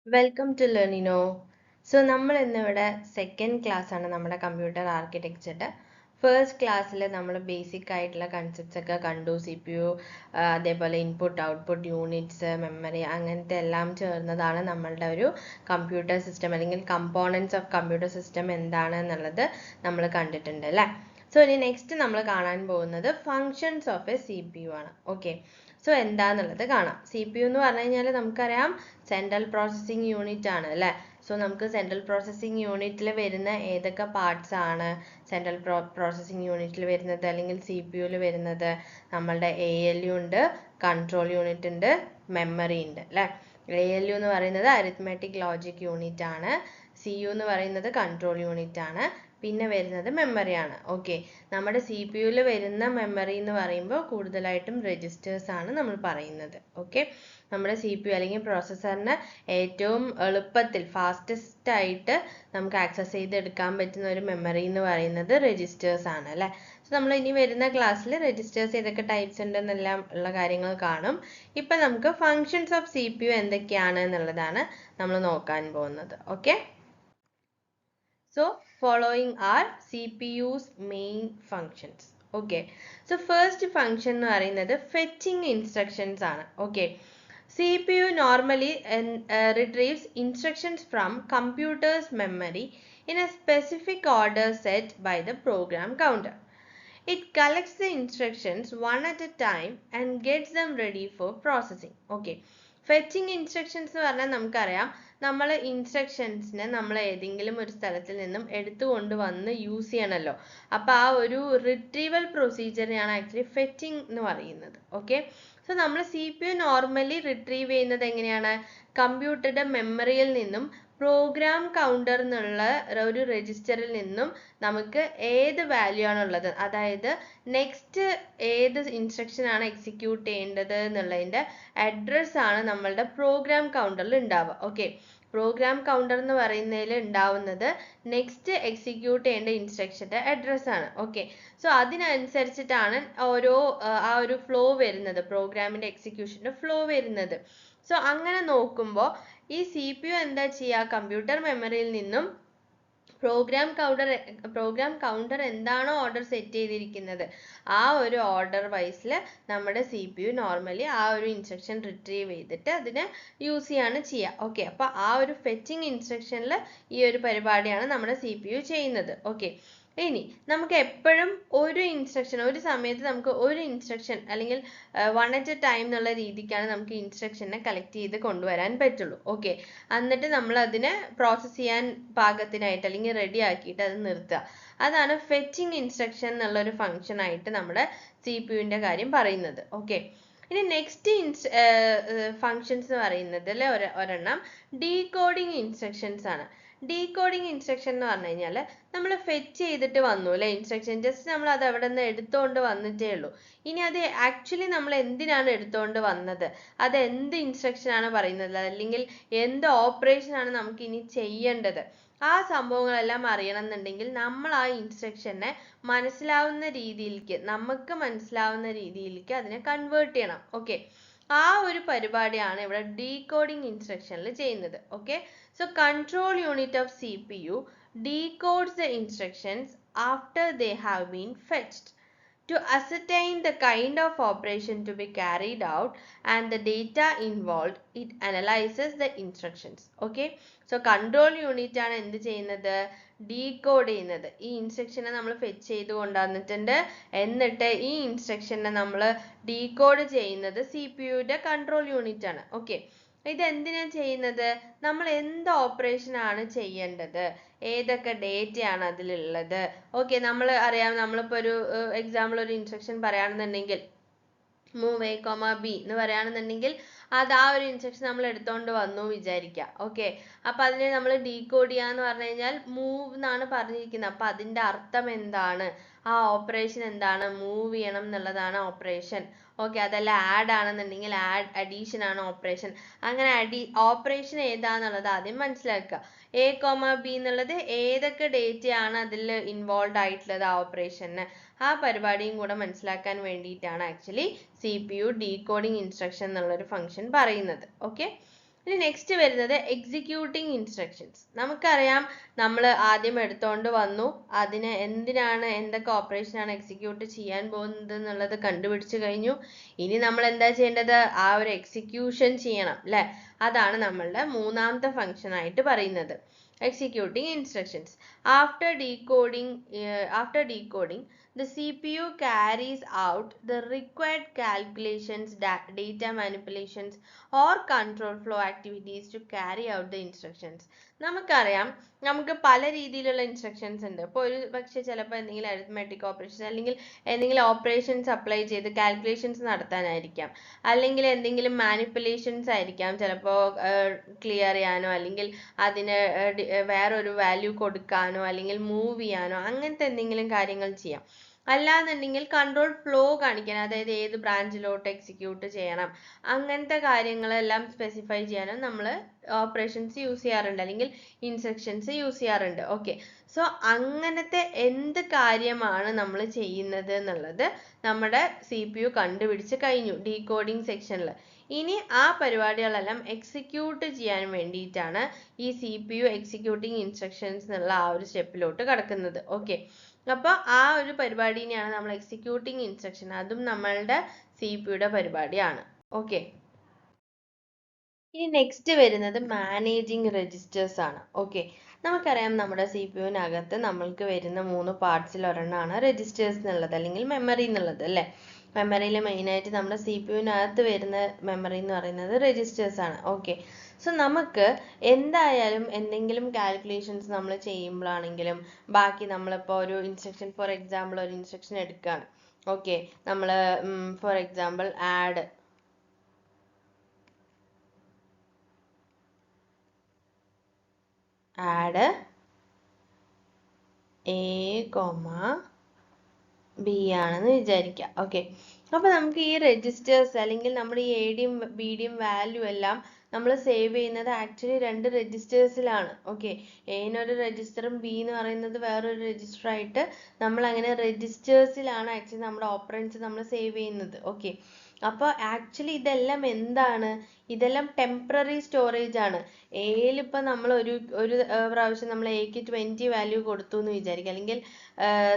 Welcome to Learnino. So, നമ്മൾ ഇന്നിവിടെ second class ആണ് നമ്മുടെ കമ്പ്യൂട്ടർ ആർക്കിടെക്ചറിന്റെ. ഫസ്റ്റ് ക്ലാസ്സിൽ നമ്മൾ ബേസിക് ആയിട്ടുള്ള കൺസെപ്റ്റ്സ് ഒക്കെ കണ്ടു. CPU, അതേപോലെ ഇൻപുട്ട് ഔട്ട്പുട്ട് യൂണിറ്റ്സ്, മെമ്മറി, അങ്ങനത്തെ എല്ലാം ചേർന്നതാണ് നമ്മളുടെ ഒരു കമ്പ്യൂട്ടർ സിസ്റ്റം അല്ലെങ്കിൽ കമ്പോണൻസ് ഓഫ് കമ്പ്യൂട്ടർ സിസ്റ്റം എന്താണ് എന്നുള്ളത് നമ്മൾ കണ്ടിട്ടുണ്ട് അല്ലേ. സോ ഇനി നെക്സ്റ്റ് നമ്മൾ കാണാൻ പോകുന്നത് ഫങ്ഷൻസ് ഓഫ് എ CPU ആണ്. ഓക്കെ, സോ എന്താന്നുള്ളത് കാണാം. CPU എന്ന് പറഞ്ഞു കഴിഞ്ഞാൽ നമുക്കറിയാം സെൻട്രൽ പ്രോസസ്സിംഗ് യൂണിറ്റ് ആണ് അല്ലേ. സോ നമുക്ക് സെൻട്രൽ പ്രോസസ്സിംഗ് യൂണിറ്റിൽ വരുന്ന ഏതൊക്കെ പാർട്സ് ആണ് സെൻട്രൽ പ്രോസസ്സിംഗ് യൂണിറ്റിൽ വരുന്നത് അല്ലെങ്കിൽ CPUയിൽ വരുന്നത്? നമ്മളുടെ ALU ഉണ്ട്, കൺട്രോൾ യൂണിറ്റ് ഉണ്ട്, മെമ്മറി ഉണ്ട് അല്ലേ. ALU എന്ന് പറയുന്നത് അരിത്മെറ്റിക് ലോജിക് യൂണിറ്റ് ആണ്. CU എന്ന് പറയുന്നത് കൺട്രോൾ യൂണിറ്റ് ആണ്. പിന്നെ വരുന്നത് മെമ്മറി ആണ്. ഓക്കെ, നമ്മുടെ CPUയിൽ വരുന്ന മെമ്മറി എന്ന് പറയുമ്പോൾ കൂടുതലായിട്ടും രജിസ്റ്റേഴ്സ് ആണ് നമ്മൾ പറയുന്നത്. ഓക്കെ, നമ്മുടെ CPU അല്ലെങ്കിൽ പ്രോസസ്സറിന് ഏറ്റവും എളുപ്പത്തിൽ ഫാസ്റ്റസ്റ്റ് ആയിട്ട് നമുക്ക് ആക്സസ് ചെയ്തെടുക്കാൻ പറ്റുന്ന ഒരു മെമ്മറി എന്ന് പറയുന്നത് രജിസ്റ്റേഴ്സ് ആണ് അല്ലേ. സോ നമ്മൾ ഇനി വരുന്ന ക്ലാസ്സിൽ രജിസ്റ്റേഴ്സ് ഏതൊക്കെ ടൈപ്സ് ഉണ്ടെന്നെല്ലാം ഉള്ള കാര്യങ്ങൾ കാണും. ഇപ്പം നമുക്ക് ഫങ്ഷൻസ് ഓഫ് CPU എന്തൊക്കെയാണ് എന്നുള്ളതാണ് നമ്മൾ നോക്കാൻ പോകുന്നത്. Okay, so following are CPU's main functions. Okay, so first function എന്ന് പറയുന്നത് fetching instructions ആണ്. Okay, CPU normally retrieves instructions from computer's memory in a specific order set by the program counter. It collects the instructions one at a time and gets them ready for processing. Okay, fetching instructions എന്ന് പറഞ്ഞാൽ നമുക്കറിയാം, നമ്മൾ ഇൻസ്ട്രക്ഷൻസിനെ നമ്മൾ ഏതെങ്കിലും ഒരു സ്ഥലത്തിൽ നിന്നും എടുത്തുകൊണ്ട് വന്ന് യൂസ് ചെയ്യണമല്ലോ. അപ്പോൾ ആ ഒരു റിട്രീവൽ പ്രൊസീജിയറിനെയാണ് ആക്ച്വലി ഫെച്ചിങ് എന്ന് പറയുന്നത്. ഓക്കെ, സോ നമ്മൾ CPU നോർമലി റിട്രീവ് ചെയ്യുന്നത് എങ്ങനെയാണ്? കമ്പ്യൂട്ടറുടെ മെമ്മറിയിൽ നിന്നും പ്രോഗ്രാം കൗണ്ടർ എന്നുള്ള ഒരു രജിസ്റ്ററിൽ നിന്നും നമുക്ക് ഏത് വാല്യൂ ആണുള്ളത്, അതായത് നെക്സ്റ്റ് ഏത് ഇൻസ്ട്രക്ഷൻ ആണ് എക്സിക്യൂട്ട് ചെയ്യേണ്ടത് എന്നുള്ളതിൻ്റെ അഡ്രസ് ആണ് നമ്മളുടെ പ്രോഗ്രാം കൗണ്ടറിൽ ഉണ്ടാവുക. ഓക്കെ, പ്രോഗ്രാം കൗണ്ടർ എന്ന് പറയുന്നതിൽ ഉണ്ടാവുന്നത് നെക്സ്റ്റ് എക്സിക്യൂട്ട് ചെയ്യേണ്ട ഇൻസ്ട്രക്ഷൻ്റെ അഡ്രസ് ആണ്. ഓക്കെ, സോ അതിനനുസരിച്ചിട്ടാണ് ഓരോ ആ ഒരു ഫ്ലോ വരുന്നത്, പ്രോഗ്രാമിൻ്റെ എക്സിക്യൂഷൻ്റെ ഫ്ലോ വരുന്നത്. സോ അങ്ങനെ നോക്കുമ്പോൾ ഈ CPU എന്താ ചെയ്യുക? കമ്പ്യൂട്ടർ മെമ്മറിയിൽ നിന്നും പ്രോഗ്രാം കൗണ്ടർ എന്താണോ ഓർഡർ സെറ്റ് ചെയ്തിരിക്കുന്നത് ആ ഒരു ഓർഡർ വൈസിൽ നമ്മുടെ CPU നോർമലി ആ ഒരു ഇൻസ്ട്രക്ഷൻ റിട്രീവ് ചെയ്തിട്ട് അതിനെ യൂസ് ചെയ്യാണ് ചെയ്യുക. ഓക്കെ, അപ്പോൾ ആ ഒരു ഫെച്ചിങ് ഇൻസ്ട്രക്ഷനിൽ ഈ ഒരു പരിപാടിയാണ് നമ്മുടെ CPU ചെയ്യുന്നത്. ഓക്കെ, ഇനി നമുക്ക് എപ്പോഴും ഒരു ഇൻസ്ട്രക്ഷൻ ഒരു സമയത്ത് നമുക്ക് ഒരു ഇൻസ്ട്രക്ഷൻ അല്ലെങ്കിൽ വൺ അറ്റ് എ ടൈം എന്നുള്ള രീതിക്കാണ് നമുക്ക് ഇൻസ്ട്രക്ഷനെ കളക്ട് ചെയ്ത് കൊണ്ടുവരാൻ പറ്റുള്ളൂ. ഓക്കെ, എന്നിട്ട് നമ്മൾ അതിനെ പ്രോസസ്സ് ചെയ്യാൻ പാകത്തിനായിട്ട് അല്ലെങ്കിൽ റെഡി ആക്കിയിട്ട് അത് നിർത്തുക. അതാണ് ഫെച്ചിങ് ഇൻസ്ട്രക്ഷൻ എന്നുള്ളൊരു ഫംഗ്ഷൻ ആയിട്ട് നമ്മുടെ CPUവിൻ്റെ കാര്യം പറയുന്നത്. ഓക്കെ, ഇനി നെക്സ്റ്റ് ഫങ്ഷൻസ് എന്ന് പറയുന്നത് ഒരെണ്ണം ഡീകോഡിങ് ഇൻസ്ട്രക്ഷൻസ് ആണ്. ഡീകോഡിങ് ഇൻസ്ട്രക്ഷൻ എന്ന് പറഞ്ഞു കഴിഞ്ഞാൽ നമ്മൾ ഫെച്ച് ചെയ്തിട്ട് വന്നു അല്ലെ ഇൻസ്ട്രക്ഷൻ, ജസ്റ്റ് നമ്മൾ അത് അവിടെ നിന്ന് എടുത്തുകൊണ്ട് വന്നിട്ടേ ഉള്ളൂ. ഇനി അത് ആക്ച്വലി നമ്മൾ എന്തിനാണ് എടുത്തുകൊണ്ട് വന്നത്, അത് എന്ത് ഇൻസ്ട്രക്ഷൻ ആണ് പറയുന്നത്, അല്ലെങ്കിൽ എന്ത് ഓപ്പറേഷൻ ആണ് നമുക്ക് ഇനി ചെയ്യേണ്ടത്, ആ സംഭവങ്ങളെല്ലാം അറിയണം എന്നുണ്ടെങ്കിൽ നമ്മൾ ആ ഇൻസ്ട്രക്ഷനെ മനസ്സിലാവുന്ന രീതിയിലേക്ക്, നമുക്ക് മനസ്സിലാവുന്ന രീതിയിലേക്ക് അതിനെ കൺവേർട്ട് ചെയ്യണം. ഓക്കെ, ആ ഒരു പരിപാടിയാണ് ഇവിടെ ഡീകോഡിംഗ് ഇൻസ്ട്രക്ഷനിൽ ചെയ്യുന്നത്. Okay, so control unit of CPU decodes the instructions after they have been fetched. To ascertain the kind of operation to be carried out and the data involved, it analyzes the instructions. Okay, so control unit ആണ് എന്ത് ചെയ്യുന്നത്? Decode ചെയ്യുന്നത്. ഈ ഇൻസ്ട്രക്ഷനെ നമ്മൾ fetch ചെയ്ത് കൊണ്ടുവന്നിട്ടുണ്ട്, എന്നിട്ട് ഈ ഇൻസ്ട്രക്ഷനെ നമ്മൾ ഡീകോഡ് ചെയ്യുന്നത് CPUയുടെ കൺട്രോൾ യൂണിറ്റ് ആണ്. ഓക്കെ, ഇതെന്തിനാ ചെയ്യുന്നത്? നമ്മൾ എന്ത് ഓപ്പറേഷൻ ആണ് ചെയ്യേണ്ടത്, ഏതൊക്കെ ഡേറ്റയാണ് അതിലുള്ളത്. ഓക്കെ, നമ്മൾ അറിയാം, നമ്മളിപ്പോൾ ഒരു എക്സാമ്പിൾ ഒരു ഇൻസ്ട്രക്ഷൻ പറയുകയാണെന്നുണ്ടെങ്കിൽ മൂവ് A, B എന്ന് പറയുകയാണെന്നുണ്ടെങ്കിൽ അത് ആ ഒരു ഇൻസ്ട്രക്ഷൻ നമ്മൾ എടുത്തുകൊണ്ട് വന്നു വിചാരിക്കുക. ഓക്കെ, അപ്പം അതിനെ നമ്മൾ ഡീകോഡ് ചെയ്യാന്ന് പറഞ്ഞു കഴിഞ്ഞാൽ മൂവ് എന്നാണ് പറഞ്ഞിരിക്കുന്നത്. അപ്പം അതിൻ്റെ അർത്ഥം എന്താണ്, ആ ഓപ്പറേഷൻ എന്താണ്, മൂവ് ചെയ്യണം എന്നുള്ളതാണ് ഓപ്പറേഷൻ. ഓക്കെ, അതല്ല ആഡ് ആണെന്നുണ്ടെങ്കിൽ അഡീഷൻ ആണ് ഓപ്പറേഷൻ. അങ്ങനെ ഓപ്പറേഷൻ ഏതാന്നുള്ളത് ആദ്യം മനസ്സിലാക്കുക. A, B എന്നുള്ളത് ഏതൊക്കെ ഡേറ്റയാണ് അതിൽ ഇൻവോൾവ് ആയിട്ടുള്ളത് ആ ഓപ്പറേഷന്, ആ പരിപാടിയും കൂടെ മനസ്സിലാക്കാൻ വേണ്ടിയിട്ടാണ് ആക്ച്വലി CPU ഡീകോഡിംഗ് ഇൻസ്ട്രക്ഷൻ എന്നുള്ളൊരു ഫംഗ്ഷൻ പറയുന്നത്. ഓക്കെ, ഇനി നെക്സ്റ്റ് വരുന്നത് എക്സിക്യൂട്ടിംഗ് ഇൻസ്ട്രക്ഷൻസ്. നമുക്കറിയാം നമ്മൾ ആദ്യം എടുത്തോണ്ട് വന്നു, അതിന് എന്തൊക്കെ ഓപ്പറേഷൻ ആണ് എക്സിക്യൂട്ട് ചെയ്യാൻ പോകുന്നത് എന്നുള്ളത് കണ്ടുപിടിച്ചു കഴിഞ്ഞു. ഇനി നമ്മൾ എന്താ ചെയ്യേണ്ടത്? ആ ഒരു എക്സിക്യൂഷൻ ചെയ്യണം അല്ലെ? അതാണ് നമ്മളുടെ മൂന്നാമത്തെ ഫംഗ്ഷൻ ആയിട്ട് പറയുന്നത്, executing instructions. After decoding, the CPU carries out the required calculations, data manipulations, or control flow activities to carry out the instructions. നമുക്കറിയാം നമുക്ക് പല രീതിയിലുള്ള ഇൻസ്ട്രക്ഷൻസ് ഉണ്ട്. ഇപ്പോൾ ഒരു പക്ഷേ ചിലപ്പോൾ എന്തെങ്കിലും അരിത്മെറ്റിക് ഓപ്പറേഷൻ അല്ലെങ്കിൽ എന്തെങ്കിലും ഓപ്പറേഷൻസ് അപ്ലൈ ചെയ്ത് കാൽക്കുലേഷൻസ് നടത്താനായിരിക്കാം, അല്ലെങ്കിൽ എന്തെങ്കിലും മാനിപ്പുലേഷൻസ് ആയിരിക്കാം, ചിലപ്പോൾ ക്ലിയർ ചെയ്യാനോ അല്ലെങ്കിൽ അതിന് വേറൊരു വാല്യൂ കൊടുക്കാനോ അല്ലെങ്കിൽ മൂവ് ചെയ്യാനോ അങ്ങനത്തെ എന്തെങ്കിലും കാര്യങ്ങൾ ചെയ്യാം. അല്ലാന്നുണ്ടെങ്കിൽ കൺട്രോൾ ഫ്ലോ കാണിക്കാൻ, അതായത് ഏത് ബ്രാഞ്ചിലോട്ട് എക്സിക്യൂട്ട് ചെയ്യണം അങ്ങനത്തെ കാര്യങ്ങളെല്ലാം സ്പെസിഫൈ ചെയ്യാനും നമ്മൾ ഓപ്പറേഷൻസ് യൂസ് ചെയ്യാറുണ്ട് അല്ലെങ്കിൽ ഇൻസ്ട്രക്ഷൻസ് യൂസ് ചെയ്യാറുണ്ട്. ഓക്കെ, സോ അങ്ങനത്തെ എന്ത് കാര്യമാണ് നമ്മൾ ചെയ്യുന്നത് എന്നുള്ളത് നമ്മുടെ CPU കണ്ടുപിടിച്ച് കഴിഞ്ഞു ഡീകോഡിംഗ് സെക്ഷനിൽ. ഇനി ആ പരിപാടികളെല്ലാം എക്സിക്യൂട്ട് ചെയ്യാൻ വേണ്ടിയിട്ടാണ് ഈ CPU എക്സിക്യൂട്ടിംഗ് ഇൻസ്ട്രക്ഷൻസ് എന്നുള്ള ആ ഒരു സ്റ്റെപ്പിലോട്ട് കടക്കുന്നത്. ഓക്കെ, അപ്പോൾ ആ ഒരു പരിപാടിനെയാണ് നമ്മൾ എക്സിക്യൂട്ടിംഗ് ഇൻസ്ട്രക്ഷൻ, അതും നമ്മളുടെ CPU പരിപാടിയാണ്. ഓക്കെ, ഇനി നെക്സ്റ്റ് വരുന്നത് മാനേജിങ് രജിസ്റ്റേഴ്സ് ആണ്. ഓക്കെ, നമുക്കറിയാം നമ്മുടെ CPU-നകത്ത് നമ്മൾക്ക് വരുന്ന 3 പാർട്സിൽ ഒരെണ്ണമാണ് രജിസ്റ്റേഴ്സ് എന്നുള്ളത് അല്ലെങ്കിൽ മെമ്മറി എന്നുള്ളത് അല്ലേ? മെമ്മറിയിൽ മെയിനായിട്ട് നമ്മുടെ CPU-നകത്ത് വരുന്ന മെമ്മറി എന്ന് പറയുന്നത് രജിസ്റ്റേഴ്സ് ആണ്. ഓക്കെ, സോ നമുക്ക് എന്തായാലും എന്തെങ്കിലും കാൽക്കുലേഷൻസ് നമ്മൾ ചെയ്യുമ്പോഴാണെങ്കിലും ബാക്കി നമ്മളിപ്പോൾ ഒരു ഇൻസ്ട്രക്ഷൻ, ഫോർ എക്സാമ്പിൾ ഒരു ഇൻസ്ട്രക്ഷൻ എടുക്കുകയാണ്. ഓക്കെ, നമ്മൾ for example add A, B ആണെന്ന് വിചാരിക്കുക. ഓക്കെ, അപ്പോൾ നമുക്ക് ഈ രജിസ്റ്റേഴ്സ് അല്ലെങ്കിൽ നമ്മുടെ ഈ എയുടെയും ബിയുടെയും വാല്യൂ എല്ലാം നമ്മൾ സേവ് ചെയ്യുന്നത് ആക്ച്വലി 2 രജിസ്റ്റേഴ്സിലാണ്. ഓക്കെ, എനൊരു രജിസ്റ്ററും ബി എന്ന് പറയുന്നത് വേറൊരു രജിസ്റ്റർ ആയിട്ട് നമ്മൾ അങ്ങനെ രജിസ്റ്റേഴ്സിലാണ് ആക്ച്വലി നമ്മുടെ ഓപ്പറൻസ് നമ്മൾ സേവ് ചെയ്യുന്നത്. ഓക്കെ, അപ്പോൾ ആക്ച്വലി ഇതെല്ലാം എന്താണ്? ഇതെല്ലാം ടെമ്പററി സ്റ്റോറേജ് ആണ്. എയിൽ ഇപ്പം നമ്മൾ ഒരു പ്രാവശ്യം നമ്മൾ എക്ക് 20 വാല്യൂ കൊടുത്തു എന്ന് വിചാരിക്കുക, അല്ലെങ്കിൽ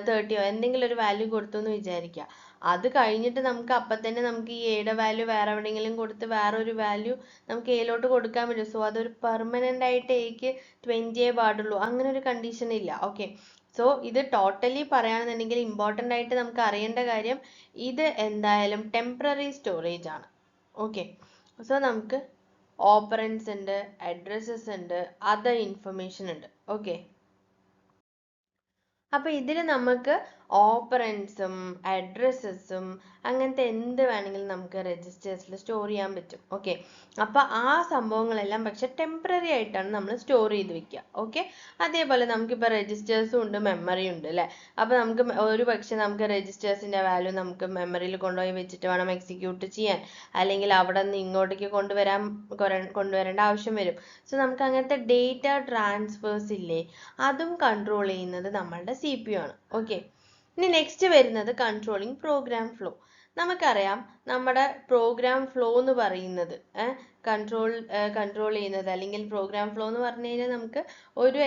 30 എന്തെങ്കിലും ഒരു വാല്യൂ കൊടുത്തു എന്ന് വിചാരിക്കുക. അത് കഴിഞ്ഞിട്ട് നമുക്ക് അപ്പം തന്നെ നമുക്ക് ഈ എയുടെ വാല്യൂ വേറെ എവിടെയെങ്കിലും കൊടുത്ത് വേറൊരു വാല്യൂ നമുക്ക് എയിലോട്ട് കൊടുക്കാൻ പറ്റും. സോ അതൊരു പെർമനന്റ് ആയിട്ട് എക്ക് 20 പാടുള്ളൂ, അങ്ങനെ ഒരു കണ്ടീഷൻ ഇല്ല. ഓക്കെ, സോ ഇത് ടോട്ടലി പറയുകയാണെന്നുണ്ടെങ്കിൽ ഇമ്പോർട്ടൻ്റ് ആയിട്ട് നമുക്ക് അറിയേണ്ട കാര്യം ഇത് എന്തായാലും ടെമ്പററി സ്റ്റോറേജ് ആണ്. ഓക്കെ, സോ നമുക്ക് ഓപ്പറൻസ് ഉണ്ട്, അഡ്രസ്സസ് ഉണ്ട്, അതർ ഇൻഫർമേഷൻ ഉണ്ട്. ഓക്കെ, അപ്പോൾ ഇതിൽ നമുക്ക് ഓപ്പറൻസും അഡ്രസ്സസും അങ്ങനത്തെ എന്ത് വേണമെങ്കിലും നമുക്ക് രജിസ്റ്റേഴ്സിൽ സ്റ്റോർ ചെയ്യാൻ പറ്റും. ഓക്കെ, അപ്പോൾ ആ സംഭവങ്ങളെല്ലാം പക്ഷെ ടെമ്പററി ആയിട്ടാണ് നമ്മൾ സ്റ്റോർ ചെയ്ത് വെക്കുക. ഓക്കെ, അതേപോലെ നമുക്കിപ്പോൾ രജിസ്റ്റേഴ്സും ഉണ്ട്, മെമ്മറി ഉണ്ട് അല്ലേ? അപ്പോൾ നമുക്ക് ഒരു പക്ഷെ നമുക്ക് രജിസ്റ്റേഴ്സിൻ്റെ വാല്യൂ നമുക്ക് മെമ്മറിയിൽ കൊണ്ടുപോയി വെച്ചിട്ട് വേണം എക്സിക്യൂട്ട് ചെയ്യാൻ, അല്ലെങ്കിൽ അവിടെ നിന്ന് ഇങ്ങോട്ടേക്ക് കൊണ്ടുവരേണ്ട ആവശ്യം വരും. സോ നമുക്ക് അങ്ങനത്തെ ഡേറ്റ ട്രാൻസ്ഫേഴ്സ് ഇല്ലേ, അതും കൺട്രോൾ ചെയ്യുന്നത് നമ്മളുടെ CPU ആണ്. ഓക്കെ, ഇനി നെക്സ്റ്റ് വരുന്നത് കൺട്രോളിങ് പ്രോഗ്രാം ഫ്ലോ. നമുക്കറിയാം നമ്മുടെ പ്രോഗ്രാം ഫ്ലോ എന്ന് പറയുന്നത് കൺട്രോൾ ചെയ്യുന്നത്, അല്ലെങ്കിൽ പ്രോഗ്രാം ഫ്ലോ എന്ന് പറഞ്ഞു കഴിഞ്ഞാൽ നമുക്ക് ഒരു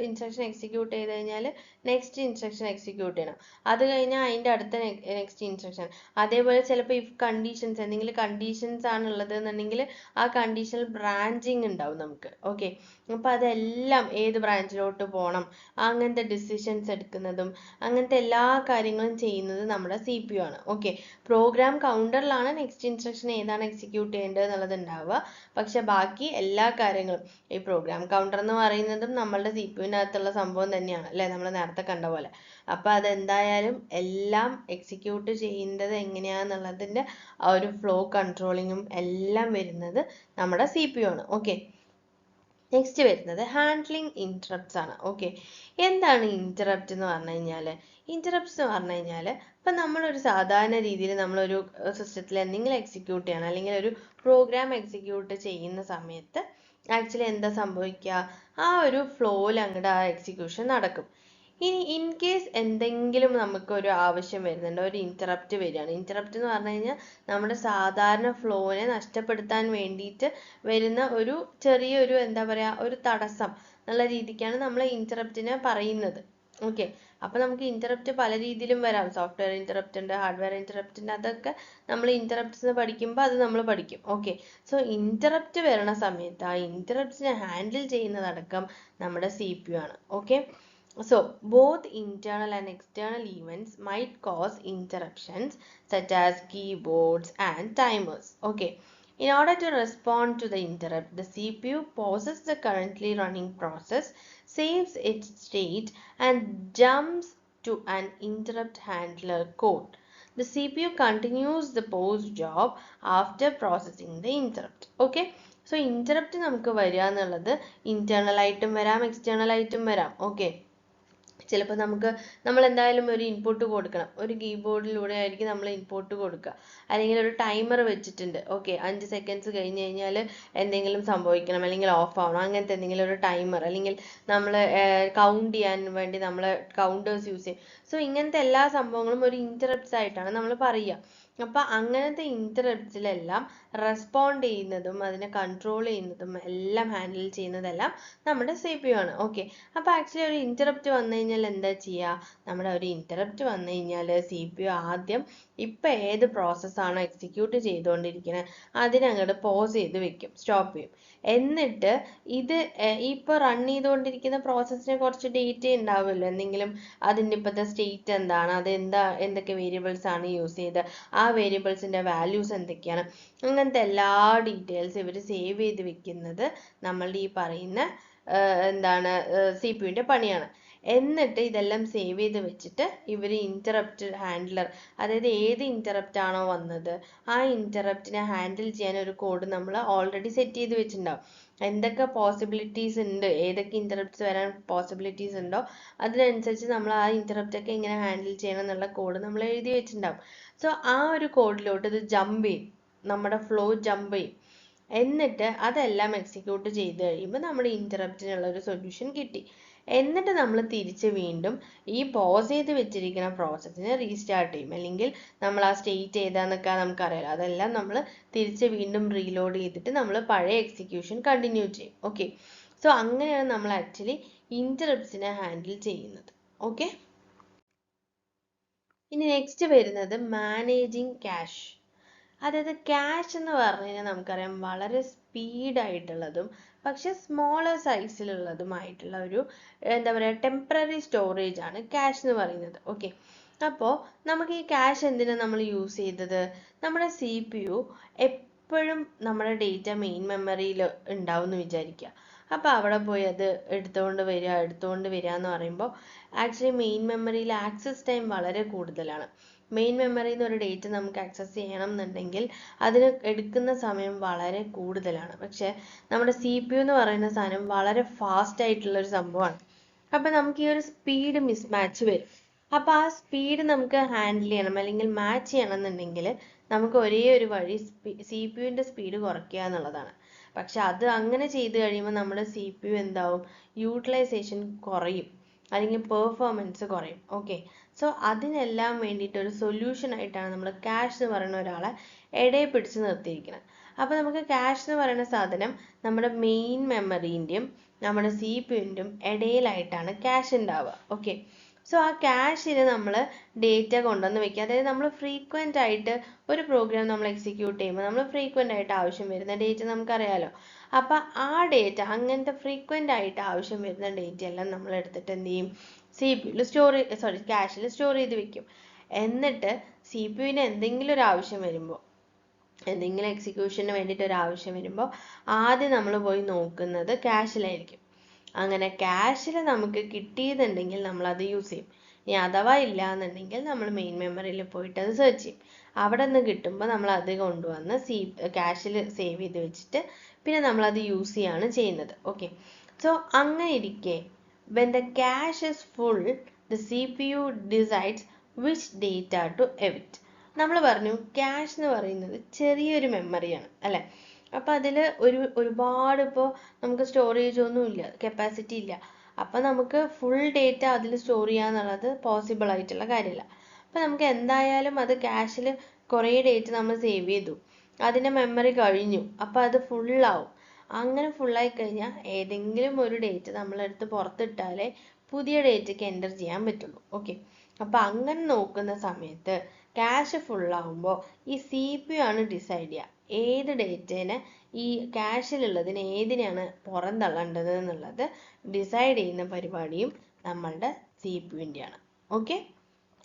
ഇൻസ്ട്രക്ഷൻ എക്സിക്യൂട്ട് ചെയ്ത് കഴിഞ്ഞാൽ നെക്സ്റ്റ് ഇൻസ്ട്രക്ഷൻ എക്സിക്യൂട്ട് ചെയ്യണം, അത് കഴിഞ്ഞാൽ അതിൻ്റെ അടുത്ത നെക്സ്റ്റ് ഇൻസ്ട്രക്ഷൻ. അതേപോലെ ചിലപ്പോൾ ഇഫ് കണ്ടീഷൻസ് എന്തെങ്കിലും കണ്ടീഷൻസ് ആണുള്ളത് എന്നുണ്ടെങ്കിൽ ആ കണ്ടീഷണൽ ബ്രാഞ്ചിങ് ഉണ്ടാവും നമുക്ക്. ഓക്കെ, അപ്പോൾ അതെല്ലാം ഏത് ബ്രാഞ്ചിലോട്ട് പോകണം അങ്ങനത്തെ ഡിസിഷൻസ് എടുക്കുന്നതും അങ്ങനത്തെ എല്ലാ കാര്യങ്ങളും ചെയ്യുന്നത് നമ്മുടെ CPU ആണ്. ഓക്കെ, പ്രോഗ്രാം കൗണ്ടറിലാണ് നെക്സ്റ്റ് ഇൻസ്ട്രക്ഷൻ ഏതാണ് എക്സിക്യൂട്ട് ചെയ്യേണ്ടത് എന്നുള്ളത് ഉണ്ടാവുക, പക്ഷെ ബാക്കി എല്ലാ കാര്യങ്ങളും ഈ പ്രോഗ്രാം കൗണ്ടർ എന്ന് പറയുന്നതും നമ്മളുടെ CPU-നകത്തുള്ള സംഭവം തന്നെയാണ് അല്ലേ, നമ്മൾ നേരത്തെ കണ്ട പോലെ. അപ്പോൾ അതെന്തായാലും എല്ലാം എക്സിക്യൂട്ട് ചെയ്യേണ്ടത് എങ്ങനെയാണെന്നുള്ളതിൻ്റെ ആ ഒരു ഫ്ലോ കൺട്രോളിങ്ങും എല്ലാം വരുന്നത് നമ്മുടെ CPU ആണ്. ഓക്കെ, നെക്സ്റ്റ് വരുന്നത് ഹാൻഡ്ലിംഗ് ഇൻറ്ററപ്റ്റ്സ് ആണ്. ഓക്കെ, എന്താണ് ഇൻറ്ററപ്റ്റ് എന്ന് പറഞ്ഞു കഴിഞ്ഞാൽ? ഇൻറ്ററപ്റ്റ്സ് എന്ന് പറഞ്ഞു കഴിഞ്ഞാൽ ഇപ്പം നമ്മളൊരു സാധാരണ രീതിയിൽ നമ്മളൊരു സിസ്റ്റത്തിൽ എന്തെങ്കിലും എക്സിക്യൂട്ട് ചെയ്യണം, അല്ലെങ്കിൽ ഒരു പ്രോഗ്രാം എക്സിക്യൂട്ട് ചെയ്യുന്ന സമയത്ത് ആക്ച്വലി എന്താ സംഭവിക്കുക? ആ ഒരു ഫ്ലോയിൽ അങ്ങോട്ട് ആ എക്സിക്യൂഷൻ നടക്കും. ഇനി ഇൻ കേസ് എന്തെങ്കിലും നമുക്കൊരു ആവശ്യം വരുന്നുണ്ട്, ഒരു ഇന്ററപ്റ്റ് വരികയാണ്. ഇന്ററപ്റ്റ് എന്ന് പറഞ്ഞു കഴിഞ്ഞാൽ നമ്മുടെ സാധാരണ ഫ്ലോനെ നഷ്ടപ്പെടുത്താൻ വേണ്ടിയിട്ട് വരുന്ന ഒരു ചെറിയൊരു എന്താ പറയുക, ഒരു തടസ്സം എന്നുള്ള രീതിക്കാണ് നമ്മൾ ഇന്ററപ്റ്റിനെ പറയുന്നത്. ഓക്കെ, അപ്പൊ നമുക്ക് ഇന്ററപ്റ്റ് പല രീതിയിലും വരാം. സോഫ്റ്റ്വെയർ ഇന്ററപ്റ്റ് ഉണ്ട്, ഹാർഡ്വെയർ ഇന്ററപ്റ്റ് ഉണ്ട്. അതൊക്കെ നമ്മൾ ഇന്ററപ്റ്റ്സ് പഠിക്കുമ്പോൾ അത് നമ്മൾ പഠിക്കും. ഓക്കെ, സോ ഇന്ററപ്റ്റ് വരണ സമയത്ത് ആ ഇന്ററപ്റ്റ്സിനെ ഹാൻഡിൽ ചെയ്യുന്നതടക്കം നമ്മുടെ CPU ആണ്. Okay, so both internal and external events might cause interruptions such as keyboards and timers. Okay, in order to respond to the interrupt, the CPU pauses the currently running process, saves its state, and jumps to an interrupt handler code. The CPU continues the pause job after processing the interrupt. Okay, so interrupt നമുക്ക് വരിക എന്നുള്ളത് internal ആയിട്ടും വരാം, external ആയിട്ടും വരാം. Okay, ചിലപ്പോൾ നമ്മൾ എന്തായാലും ഒരു ഇൻപുട്ട് കൊടുക്കണം. ഒരു കീബോർഡിലൂടെ ആയിരിക്കും നമ്മൾ ഇൻപുട്ട് കൊടുക്കുക. അല്ലെങ്കിൽ ഒരു ടൈമർ വെച്ചിട്ടുണ്ട്. ഓക്കെ, 5 സെക്കൻഡ്സ് കഴിഞ്ഞ് കഴിഞ്ഞാൽ എന്തെങ്കിലും സംഭവിക്കണം, അല്ലെങ്കിൽ ഓഫ് ആവണം, അങ്ങനത്തെ എന്തെങ്കിലും ഒരു ടൈമർ, അല്ലെങ്കിൽ നമ്മൾ കൗണ്ട് ചെയ്യാൻ വേണ്ടി നമ്മൾ കൗണ്ടേഴ്സ് യൂസ് ചെയ്യും. സോ ഇങ്ങനത്തെ എല്ലാ സംഭവങ്ങളും ഒരു ഇന്ററപ്റ്റ്സ് ആയിട്ടാണ് നമ്മൾ പറയുക. അപ്പൊ അങ്ങനത്തെ ഇന്ററപ്റ്റ്സിലെല്ലാം റെസ്പോണ്ട് ചെയ്യുന്നതും അതിനെ കൺട്രോൾ ചെയ്യുന്നതും എല്ലാം ഹാൻഡിൽ ചെയ്യുന്നതെല്ലാം നമ്മുടെ CPU ആണ്. ഓക്കെ, അപ്പൊ ആക്ച്വലി ഒരു ഇന്ററപ്റ്റ് വന്നു കഴിഞ്ഞാൽ എന്താ ചെയ്യുക? നമ്മുടെ ഒരു ഇന്ററപ്റ്റ് വന്നു കഴിഞ്ഞാൽ CPU ആദ്യം ഇപ്പൊ ഏത് പ്രോസസ്സാണോ എക്സിക്യൂട്ട് ചെയ്തുകൊണ്ടിരിക്കുന്നത് അതിനങ്ങോട്ട് പോസ് ചെയ്ത് വെക്കും, സ്റ്റോപ്പ് ചെയ്യും. എന്നിട്ട് ഇത് ഇപ്പൊ റൺ ചെയ്തുകൊണ്ടിരിക്കുന്ന പ്രോസസ്സിന് കുറച്ച് ഡേറ്റ ഉണ്ടാവുമല്ലോ, എന്തെങ്കിലും അതിൻ്റെ ഇപ്പോഴത്തെ സ്റ്റേറ്റ് എന്താണ്, അത് എന്തൊക്കെ വേരിയബിൾസ് ആണ് യൂസ് ചെയ്ത്, ആ വേരിയബിൾസിന്റെ വാല്യൂസ് എന്തൊക്കെയാണ്, അങ്ങനത്തെ എല്ലാ ഡീറ്റെയിൽസ് ഇവർ സേവ് ചെയ്ത് വെക്കുന്നത് നമ്മളുടെ ഈ പറയുന്ന എന്താണ് CPU-ന്റെ പണിയാണ്. എന്നിട്ട് ഇതെല്ലാം സേവ് ചെയ്ത് വെച്ചിട്ട് ഇവർ ഇന്ററപ്റ്റ് ഹാൻഡ്ലർ, അതായത് ഏത് ഇന്ററപ്റ്റ് ആണോ വന്നത് ആ ഇന്ററപ്റ്റിനെ ഹാൻഡിൽ ചെയ്യാൻ ഒരു കോഡ് നമ്മൾ ഓൾറെഡി സെറ്റ് ചെയ്ത് വെച്ചിട്ടുണ്ടാവും. എന്തൊക്കെ പോസിബിലിറ്റീസ് ഉണ്ട്, ഏതൊക്കെ ഇന്ററപ്റ്റ്സ് വരാൻ പോസിബിലിറ്റീസ് ഉണ്ടോ അതിനനുസരിച്ച് നമ്മൾ ആ ഇന്ററപ്റ്റ് ഒക്കെ എങ്ങനെ ഹാൻഡിൽ ചെയ്യണം എന്നുള്ള കോഡ് നമ്മൾ എഴുതി വെച്ചിട്ടുണ്ടാവും. സോ ആ ഒരു കോഡിലോട്ട് ഇത് ജമ്പ് ചെയ്യും, നമ്മുടെ ഫ്ലോ ജമ്പ് ചെയ്യും. എന്നിട്ട് അതെല്ലാം എക്സിക്യൂട്ട് ചെയ്ത് കഴിയുമ്പോൾ നമ്മുടെ ഇന്ററപ്റ്റിനുള്ള ഒരു സൊല്യൂഷൻ കിട്ടി. എന്നിട്ട് നമ്മൾ തിരിച്ച് വീണ്ടും ഈ പോസ് ചെയ്ത് വെച്ചിരിക്കുന്ന പ്രോസസ്സിനെ റീസ്റ്റാർട്ട് ചെയ്യും. അല്ലെങ്കിൽ നമ്മൾ ആ സ്റ്റേറ്റ് ഏതാന്നൊക്കെ നമുക്കറിയാലോ, അതെല്ലാം നമ്മൾ തിരിച്ച് വീണ്ടും റീലോഡ് ചെയ്തിട്ട് നമ്മൾ പഴയ എക്സിക്യൂഷൻ കണ്ടിന്യൂ ചെയ്യും. ഓക്കെ, സോ അങ്ങനെയാണ് നമ്മൾ ആക്ച്വലി ഇന്ററപ്റ്റ്സിനെ ഹാൻഡിൽ ചെയ്യുന്നത്. ഓക്കെ, ഇനി നെക്സ്റ്റ് വരുന്നത് മാനേജിങ് ക്യാഷ്. അതായത് ക്യാഷ് എന്ന് പറഞ്ഞു കഴിഞ്ഞാൽ നമുക്കറിയാം വളരെ സ്പീഡായിട്ടുള്ളതും പക്ഷെ സ്മോളർ സൈസിലുള്ളതുമായിട്ടുള്ള ഒരു എന്താ പറയുക ടെമ്പററി സ്റ്റോറേജ് ആണ് ക്യാഷ് എന്ന് പറയുന്നത്. ഓക്കെ, അപ്പോൾ നമുക്ക് ഈ ക്യാഷ് എന്തിനാണ് നമ്മൾ യൂസ് ചെയ്തത്? നമ്മുടെ CPU എപ്പോഴും നമ്മുടെ ഡേറ്റ മെയിൻ മെമ്മറിയിൽ ഉണ്ടാവും എന്ന് വിചാരിക്കുക. അപ്പോൾ അവിടെ പോയി അത് എടുത്തുകൊണ്ട് വരിക എന്ന് പറയുമ്പോൾ ആക്ച്വലി മെയിൻ മെമ്മറിയിൽ ആക്സസ് ടൈം വളരെ കൂടുതലാണ്. മെയിൻ മെമ്മറിയിൽ നിന്ന് ഒരു ഡേറ്റ നമുക്ക് ആക്സസ് ചെയ്യണം എന്നുണ്ടെങ്കിൽ അതിന് എടുക്കുന്ന സമയം വളരെ കൂടുതലാണ്. പക്ഷെ നമ്മുടെ CPU എന്ന് പറയുന്ന സാധനം വളരെ ഫാസ്റ്റ് ആയിട്ടുള്ള ഒരു സംഭവമാണ്. അപ്പൊ നമുക്ക് ഈ ഒരു സ്പീഡ് മിസ്മാച്ച് വരും. അപ്പൊ ആ സ്പീഡ് നമുക്ക് ഹാൻഡിൽ ചെയ്യണം അല്ലെങ്കിൽ മാച്ച് ചെയ്യണം എന്നുണ്ടെങ്കിൽ നമുക്ക് ഒരേ ഒരു വഴി CPU-ന്റെ സ്പീഡ് കുറയ്ക്കുക എന്നുള്ളതാണ്. പക്ഷെ അത് അങ്ങനെ ചെയ്ത് കഴിയുമ്പോൾ നമ്മുടെ CPU എന്താവും, യൂട്ടിലൈസേഷൻ കുറയും അല്ലെങ്കിൽ പെർഫോമൻസ് കുറയും. ഓക്കെ, സോ അതിനെല്ലാം വേണ്ടിയിട്ട് ഒരു സൊല്യൂഷൻ ആയിട്ടാണ് നമ്മൾ ക്യാഷ് എന്ന് പറയുന്ന ഒരാളെ ഇടയിൽ പിടിച്ച് നിർത്തിയിരിക്കുന്നത്. അപ്പോൾ നമുക്ക് ക്യാഷ് എന്ന് പറയുന്ന സാധനം നമ്മുടെ മെയിൻ മെമ്മറീൻ്റെയും നമ്മുടെ CPU-ൻ്റെയും ഇടയിലായിട്ടാണ് ക്യാഷ് ഉണ്ടാവുക. ഓക്കെ, സോ ആ ക്യാഷിന് നമ്മൾ ഡേറ്റ കൊണ്ടുവന്ന് വെക്കുക. അതായത് നമ്മൾ ഫ്രീക്വൻ്റ് ആയിട്ട് ഒരു പ്രോഗ്രാം നമ്മൾ എക്സിക്യൂട്ട് ചെയ്യുമ്പോൾ നമ്മൾ ഫ്രീക്വൻ്റ് ആയിട്ട് ആവശ്യം വരുന്ന ഡേറ്റ നമുക്കറിയാലോ. അപ്പം ആ ഡേറ്റ അങ്ങനത്തെ ഫ്രീക്വൻ്റ് ആയിട്ട് ആവശ്യം വരുന്ന ഡേറ്റ എല്ലാം നമ്മൾ എടുത്തിട്ട് എന്ത് ചെയ്യും, CPU-ൽ ക്യാഷിൽ സ്റ്റോർ ചെയ്ത് വെക്കും. എന്നിട്ട് CPU-ന് എന്തെങ്കിലും ഒരു ആവശ്യം വരുമ്പോൾ, എന്തെങ്കിലും എക്സിക്യൂഷന് വേണ്ടിയിട്ട് ഒരു ആവശ്യം വരുമ്പോൾ ആദ്യം നമ്മൾ പോയി നോക്കുന്നത് ക്യാഷിലായിരിക്കും. അങ്ങനെ ക്യാഷിൽ നമുക്ക് കിട്ടിയതുണ്ടെങ്കിൽ നമ്മൾ അത് യൂസ് ചെയ്യും. ഇനി അഥവാ ഇല്ല എന്നുണ്ടെങ്കിൽ നമ്മൾ മെയിൻ മെമ്മറിയിൽ പോയിട്ട് അത് സെർച്ച് ചെയ്യും. അവിടെ നിന്ന് കിട്ടുമ്പോൾ നമ്മൾ അത് കൊണ്ടുവന്ന് ക്യാഷിൽ സേവ് ചെയ്ത് വെച്ചിട്ട് പിന്നെ നമ്മൾ അത് യൂസ് ചെയ്യാണ് ചെയ്യുന്നത്. ഓക്കെ, സോ അങ്ങനെ ഇരിക്കെ when the cache is full the CPU decides which data to evict. നമ്മൾ പറഞ്ഞു ക്യാഷ് എന്ന് പറയുന്നത് ചെറിയൊരു മെമ്മറിയാണ് അല്ലെ. അപ്പൊ അതിൽ ഒരുപാട് ഇപ്പോൾ നമുക്ക് സ്റ്റോറേജ് ഒന്നും ഇല്ല, കപ്പാസിറ്റി ഇല്ല. അപ്പം നമുക്ക് ഫുൾ ഡേറ്റ അതിൽ സ്റ്റോർ ചെയ്യാന്നുള്ളത് പോസിബിൾ ആയിട്ടുള്ള കാര്യമല്ല. അപ്പം നമുക്ക് എന്തായാലും അത് ക്യാഷിൽ കുറേ ഡേറ്റ് നമ്മൾ സേവ് ചെയ്തു, അതിൻ്റെ മെമ്മറി കഴിഞ്ഞു, അപ്പം അത് ഫുള്ളാവും. അങ്ങനെ ഫുള്ളായി കഴിഞ്ഞാൽ ഏതെങ്കിലും ഒരു ഡേറ്റ് നമ്മളെടുത്ത് പുറത്തിട്ടാലേ പുതിയ ഡേറ്റയ്ക്ക് എൻ്റർ ചെയ്യാൻ പറ്റുള്ളൂ. ഓക്കെ, അപ്പം അങ്ങനെ നോക്കുന്ന സമയത്ത് ക്യാഷ് ഫുള്ളാവുമ്പോൾ ഈ CPU ആണ് ഡിസൈഡ് ചെയ്യുക ഏത് ഡേറ്റേനെ, ഈ ക്യാഷിലുള്ളതിന് ഏതിനെയാണ് പുറന്തള്ളേണ്ടത് എന്നുള്ളത് ഡിസൈഡ് ചെയ്യുന്ന പരിപാടിയും നമ്മളുടെ CPU-ൻ്റെയാണ്. ഓക്കെ,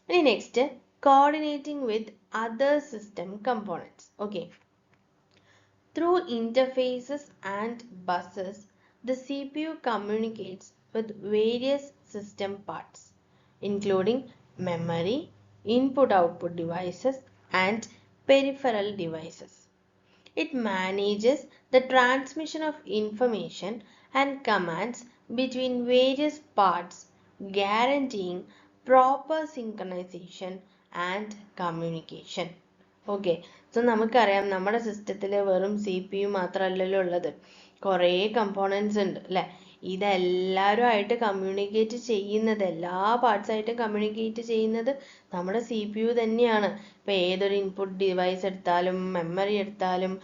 ഇനി next coordinating with other system components. Okay, through interfaces and buses, the CPU communicates with various system parts, including memory, input-output devices, and peripheral devices. It manages the transmission of information and commands between various parts, guaranteeing proper synchronization and communication. Okay, so നമുക്കറിയാം നമ്മുടെ സിസ്റ്റത്തിൽ വെറും CPU മാത്രമല്ലല്ലോ ഉള്ളത്, കുറേ components ഉണ്ട് അല്ലേ. ഇതെല്ലാവരുമായിട്ട് communicate ചെയ്യുന്നത്, എല്ലാ പാർട്സായിട്ടും കമ്മ്യൂണിക്കേറ്റ് ചെയ്യുന്നത് നമ്മുടെ CPU തന്നെയാണ്. ഇപ്പോൾ ഏതൊരു ഇൻപുട്ട് ഡിവൈസ് എടുത്താലും, മെമ്മറി എടുത്താലും,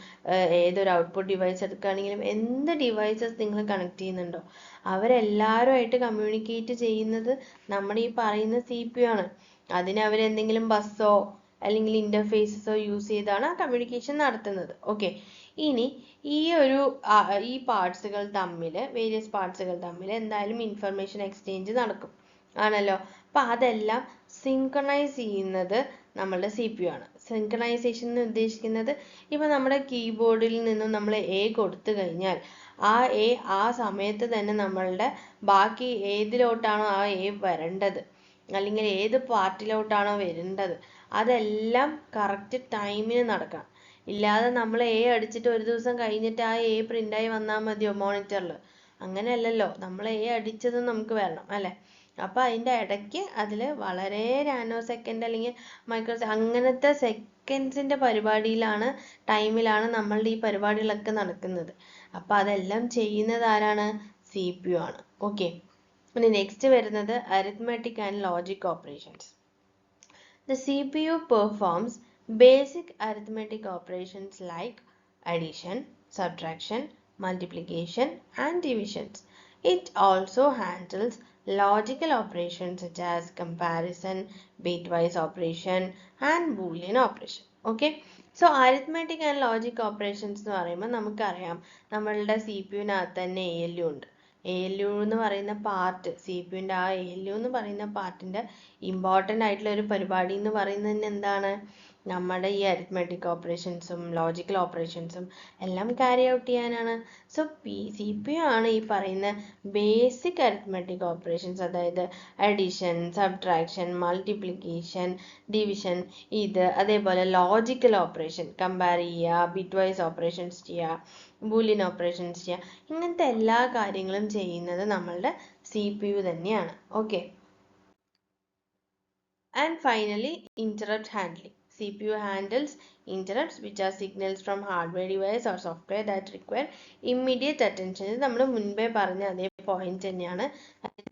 ഏതൊരു ഔട്ട്പുട്ട് ഡിവൈസ് എടുക്കുകയാണെങ്കിലും, എന്ത് ഡിവൈസസ് നിങ്ങൾ കണക്ട് ചെയ്യുന്നുണ്ടോ അവരെല്ലാവരുമായിട്ട് കമ്മ്യൂണിക്കേറ്റ് ചെയ്യുന്നത് നമ്മുടെ ഈ പറയുന്ന CPU ആണ്. അതിന് അവരെന്തെങ്കിലും ബസ്സോ അല്ലെങ്കിൽ ഇൻ്റർഫേസസോ യൂസ് ചെയ്താണ് ആ കമ്മ്യൂണിക്കേഷൻ നടത്തുന്നത്. ഓക്കെ, ഇനി ഈ പാർട്സുകൾ തമ്മിൽ, വേരിയസ് പാർട്സുകൾ തമ്മിൽ എന്തായാലും ഇൻഫർമേഷൻ എക്സ്ചേഞ്ച് നടക്കും ആണല്ലോ. അപ്പം അതെല്ലാം സിങ്ക്രണൈസ് ചെയ്യുന്നത് നമ്മളുടെ CPU ആണ്. സിങ്ക്രണൈസേഷൻ എന്ന് ഉദ്ദേശിക്കുന്നത് ഇപ്പം നമ്മുടെ കീബോർഡിൽ നിന്നും നമ്മൾ A കൊടുത്തു കഴിഞ്ഞാൽ ആ A ആ സമയത്ത് തന്നെ നമ്മളുടെ ബാക്കി ഏതിലോട്ടാണോ ആ A വരേണ്ടത്, അല്ലെങ്കിൽ ഏത് പാർട്ടിലോട്ടാണോ വരേണ്ടത്, അതെല്ലാം കറക്റ്റ് ടൈമിന് നടക്കണം. ഇല്ലാതെ നമ്മൾ A അടിച്ചിട്ട് ഒരു ദിവസം കഴിഞ്ഞിട്ട് ആ A പ്രിൻ്റായി വന്നാൽ മതിയോ മോണിറ്ററിൽ? അങ്ങനെയല്ലല്ലോ, നമ്മൾ A അടിച്ചത് നമുക്ക് വരണം അല്ലേ. അപ്പം അതിൻ്റെ ഇടയ്ക്ക് അതിൽ വളരെ നാനോ സെക്കൻഡ് അല്ലെങ്കിൽ മൈക്രോ അങ്ങനത്തെ സെക്കൻഡ്സിൻ്റെ പരിപാടിയിലാണ്, ടൈമിലാണ് നമ്മളുടെ ഈ പരിപാടികളൊക്കെ നടക്കുന്നത്. അപ്പം അതെല്ലാം ചെയ്യുന്നത് ആരാണ്? CPU ആണ്. ഓക്കെ, ഇനി നെക്സ്റ്റ് വരുന്നത് arithmetic and logic operations. The CPU performs basic arithmetic operations like addition, subtraction, multiplication, and divisions. It also handles logical operations such as comparison, bitwise operation, and Boolean operation. Okay, so arithmetic and logic operations എന്ന് പറയുമ്പോൾ നമുക്കറിയാം നമ്മളുടെ CPU-നകത്ത് തന്നെ ALU ഉണ്ട്. ALU എന്ന് പറയുന്ന part, CPU-ൻ്റെ ആ ALU എന്ന് പറയുന്ന പാർട്ടിൻ്റെ ഇമ്പോർട്ടൻ്റ് ആയിട്ടുള്ള ഒരു പരിപാടി എന്ന് പറയുന്നത് എന്താണ്? നമ്മുടെ ഈ അരിത്മെറ്റിക് ഓപ്പറേഷൻസും ലോജിക്കൽ ഓപ്പറേഷൻസും എല്ലാം ക്യാരി ഔട്ട് ചെയ്യാനാണ്. സോ CPU ആണ് ഈ പറയുന്ന ബേസിക് അരിത്മെറ്റിക് ഓപ്പറേഷൻസ്, അതായത് അഡീഷൻ, സബ്ട്രാക്ഷൻ, മൾട്ടിപ്ലിക്കേഷൻ, ഡിവിഷൻ, അതേപോലെ ലോജിക്കൽ ഓപ്പറേഷൻ, കമ്പയർ ചെയ്യുക, ബിറ്റ് വൈസ് ഓപ്പറേഷൻസ് ചെയ്യുക, ബൂലിയൻ ഓപ്പറേഷൻസ് ചെയ്യുക, ഇങ്ങനത്തെ എല്ലാ കാര്യങ്ങളും ചെയ്യുന്നത് നമ്മളുടെ CPU തന്നെയാണ്. Okay, and finally interrupt handling. CPU handles interrupts which are signals from hardware device or software that require immediate attention. ഇത് നമ്മൾ മുൻപേ പറഞ്ഞ അതേ പോയിന്റ് തന്നെയാണ്.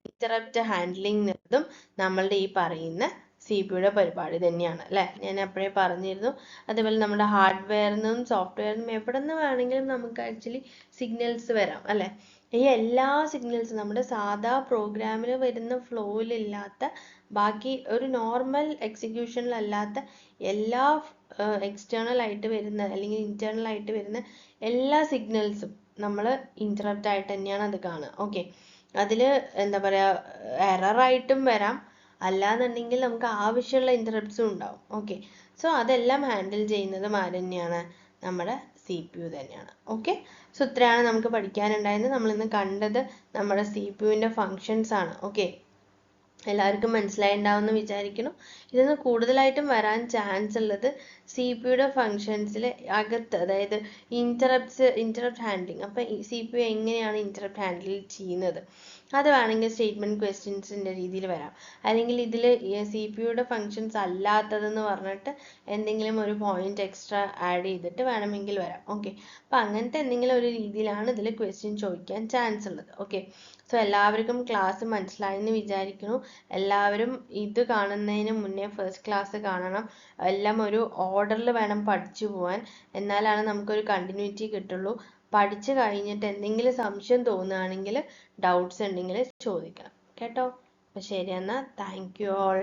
ഇന്ററപ്റ്റ് ഹാൻഡ്ലിംഗ് എന്നതും നമ്മളുടെ ഈ പറയുന്ന CPU-യുടെ പരിപാടി തന്നെയാണ് അല്ലേ. ഞാൻ അപ്പോഴേ പറഞ്ഞിരുന്നു. അതേപോലെ നമ്മുടെ ഹാർഡ്വെയറിൽ നിന്നും സോഫ്റ്റ്വെയറിൽ നിന്നും എവിടെ നിന്ന് വേണമെങ്കിലും നമുക്ക് ആക്ച്വലി സിഗ്നൽസ് വരാം അല്ലേ. ഈ എല്ലാ സിഗ്നൽസും നമ്മുടെ സാധാ പ്രോഗ്രാമിൽ വരുന്ന ഫ്ലോയിലില്ലാത്ത, ബാക്കി ഒരു നോർമൽ എക്സിക്യൂഷനിലല്ലാത്ത എല്ലാ എക്സ്റ്റേണൽ ആയിട്ട് വരുന്ന അല്ലെങ്കിൽ ഇന്റേണൽ ആയിട്ട് വരുന്ന എല്ലാ സിഗ്നൽസും നമ്മൾ ഇന്ററപ്റ്റ് ആയിട്ട് തന്നെയാണ് അത് കാണുക. ഓക്കെ, അതിൽ എന്താ പറയുക, എററായിട്ടും വരാം, അല്ലാന്നുണ്ടെങ്കിൽ നമുക്ക് ആവശ്യമുള്ള ഇന്ററപ്റ്റ്സും ഉണ്ടാവും. ഓക്കെ, സോ അതെല്ലാം ഹാൻഡിൽ ചെയ്യുന്നതും ആര് തന്നെയാണ്? നമ്മുടെ CPU തന്നെയാണ്. ഓക്കെ, സോ ഇത്രയാണ് നമുക്ക് പഠിക്കാനുണ്ടായിരുന്നത്. നമ്മളിന്ന് കണ്ടത് നമ്മുടെ CPU-ൻ്റെ ഫങ്ഷൻസ് ആണ്. ഓക്കെ, എല്ലാവർക്കും മനസ്സിലായിട്ടുണ്ടാവുമെന്ന് വിചാരിക്കുന്നു. ഇതിന്ന് കൂടുതലായിട്ടും വരാൻ ചാൻസ് ഉള്ളത് സി പി യുടെ ഫങ്ഷൻസിൽ അകത്ത്, അതായത് ഇന്ററപ്റ്റ് ഹാൻഡ്ലിങ്. അപ്പം സി പി യു എങ്ങനെയാണ് ഇന്ററപ്റ്റ് ഹാൻഡിൽ ചെയ്യുന്നത്, അത് വേണമെങ്കിൽ സ്റ്റേറ്റ്മെന്റ് ക്വസ്റ്റ്യൻസിൻ്റെ രീതിയിൽ വരാം. അല്ലെങ്കിൽ ഇതിൽ സി പി യുടെ ഫങ്ഷൻസ് അല്ലാത്തതെന്ന് പറഞ്ഞിട്ട് എന്തെങ്കിലും ഒരു പോയിന്റ് എക്സ്ട്രാ ആഡ് ചെയ്തിട്ട് വേണമെങ്കിൽ വരാം. ഓക്കെ, അപ്പം അങ്ങനത്തെ എന്തെങ്കിലും ഒരു രീതിയിലാണ് ഇതിൽ ക്വസ്റ്റ്യൻ ചോദിക്കാൻ ചാൻസ് ഉള്ളത്. ഓക്കെ, സോ എല്ലാവർക്കും ക്ലാസ് മനസ്സിലായെന്ന് വിചാരിക്കുന്നു. എല്ലാവരും ഇത് കാണുന്നതിന് മുന്നേ ഫസ്റ്റ് ക്ലാസ് കാണണം. എല്ലാം ഒരു ഓർഡറിൽ വേണം പഠിച്ചു പോകാൻ, എന്നാലാണ് നമുക്കൊരു കണ്ടിന്യൂറ്റി കിട്ടുള്ളൂ. പഠിച്ചു കഴിഞ്ഞിട്ട് എന്തെങ്കിലും സംശയം തോന്നുകയാണെങ്കിൽ, ഡൗട്ട്സ് ഉണ്ടെങ്കിൽ ചോദിക്കണം കേട്ടോ. അപ്പം ശരി എന്നാൽ, താങ്ക് യു ഓൾ.